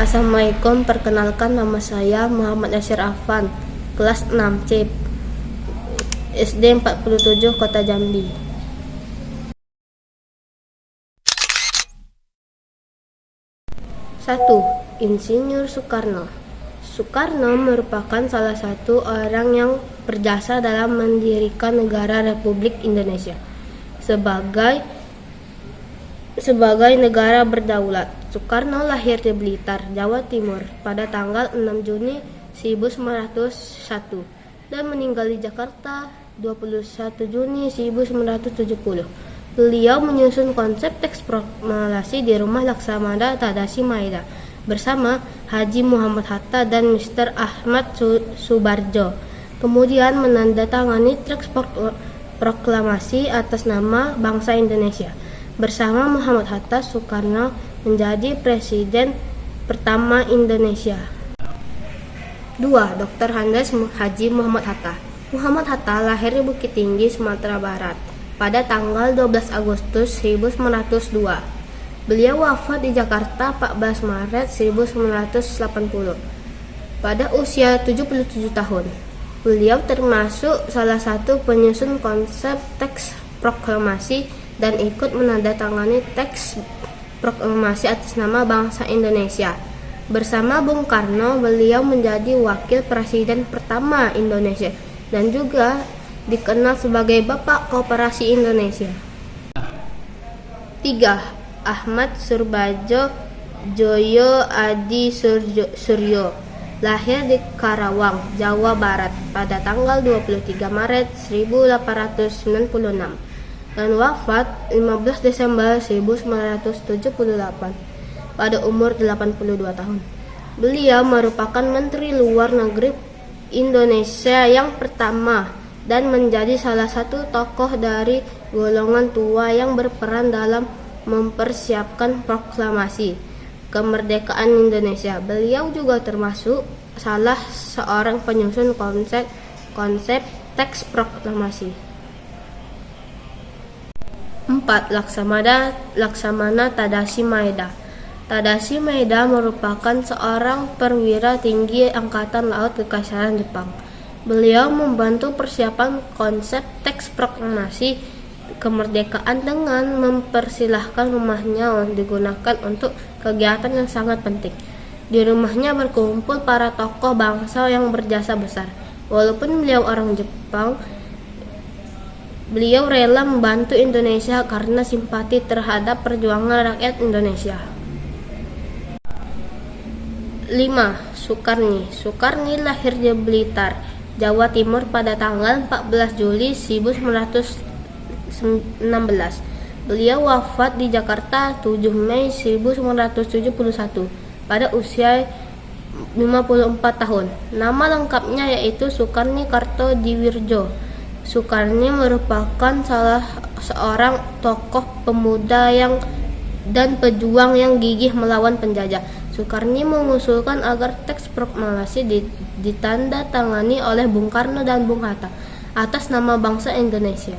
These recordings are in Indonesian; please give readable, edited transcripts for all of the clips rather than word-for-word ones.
Assalamualaikum, perkenalkan nama saya Muhammad Yasir Afan, kelas 6C, SD 47, Kota Jambi. 1. Insinyur Soekarno. Soekarno merupakan salah satu orang yang berjasa dalam mendirikan negara Republik Indonesia sebagai negara berdaulat. Soekarno lahir di Blitar, Jawa Timur pada tanggal 6 Juni 1901 dan meninggal di Jakarta 21 Juni 1970. Beliau menyusun konsep teks proklamasi di Rumah Laksamana Tadashi Maeda bersama Haji Muhammad Hatta dan Mr. Ahmad Subarjo. Kemudian menandatangani teks proklamasi atas nama bangsa Indonesia. Bersama Muhammad Hatta, Soekarno menjadi presiden pertama Indonesia. 2. Dr. Andes Haji Muhammad Hatta. Muhammad Hatta lahir di Bukit Tinggi, Sumatera Barat pada tanggal 12 Agustus 1902. Beliau wafat di Jakarta 14 Maret 1980 pada usia 77 tahun. Beliau termasuk salah satu penyusun konsep teks proklamasi dan ikut menandatangani teks proklamasi atas nama bangsa Indonesia. Bersama Bung Karno, beliau menjadi wakil presiden pertama Indonesia dan juga dikenal sebagai Bapak Koperasi Indonesia. 3. Ahmad Surbajo Joyo Adi Suryo lahir di Karawang, Jawa Barat pada tanggal 23 Maret 1896 dan wafat 15 Desember 1978 pada umur 82 tahun. Beliau merupakan Menteri Luar Negeri Indonesia yang pertama dan menjadi salah satu tokoh dari golongan tua yang berperan dalam mempersiapkan proklamasi kemerdekaan Indonesia. Beliau juga termasuk salah seorang penyusun konsep teks proklamasi. 4. Laksamana Tadashi Maeda. Tadashi Maeda merupakan seorang perwira tinggi Angkatan Laut Kekaisaran Jepang. Beliau membantu persiapan konsep teks proklamasi kemerdekaan dengan mempersilahkan rumahnya digunakan untuk kegiatan yang sangat penting. Di rumahnya berkumpul para tokoh bangsa yang berjasa besar. Walaupun beliau orang Jepang, beliau rela membantu Indonesia karena simpati terhadap perjuangan rakyat Indonesia. 5. Soekarni. Soekarni lahir di Blitar, Jawa Timur pada tanggal 14 Juli 1916. Beliau wafat di Jakarta 7 Mei 1971 pada usia 54 tahun. Nama lengkapnya yaitu Soekarni Kartodiwirjo. Soekarni merupakan salah seorang tokoh pemuda dan pejuang yang gigih melawan penjajah. Soekarni mengusulkan agar teks proklamasi ditandatangani oleh Bung Karno dan Bung Hatta atas nama bangsa Indonesia.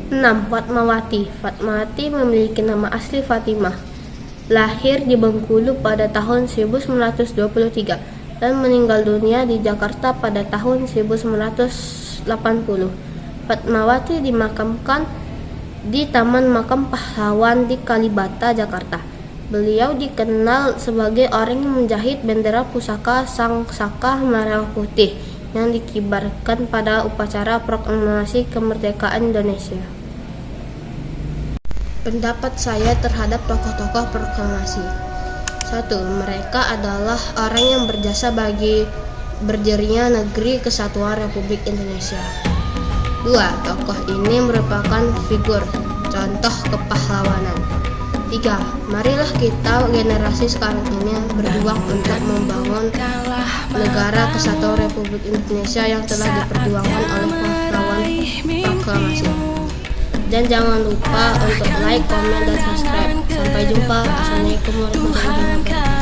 6. Fatmawati. Fatmawati memiliki nama asli Fatimah. Lahir di Bengkulu pada tahun 1923 dan meninggal dunia di Jakarta pada tahun 1980. Fatmawati dimakamkan di Taman Makam Pahlawan di Kalibata, Jakarta. Beliau dikenal sebagai orang yang menjahit bendera pusaka Sang Saka Merah Putih yang dikibarkan pada upacara proklamasi kemerdekaan Indonesia. Pendapat saya terhadap tokoh-tokoh proklamasi. 1. Mereka adalah orang yang berjasa bagi berdirinya negeri kesatuan Republik Indonesia. 2. Tokoh ini merupakan figur contoh kepahlawanan. 3. Marilah kita generasi sekarang ini berjuang untuk membangun negara kesatuan Republik Indonesia yang telah diperjuangkan oleh pahlawan proklamasi. Dan jangan lupa untuk like, komen, dan subscribe. Sampai jumpa. Assalamualaikum warahmatullahi wabarakatuh.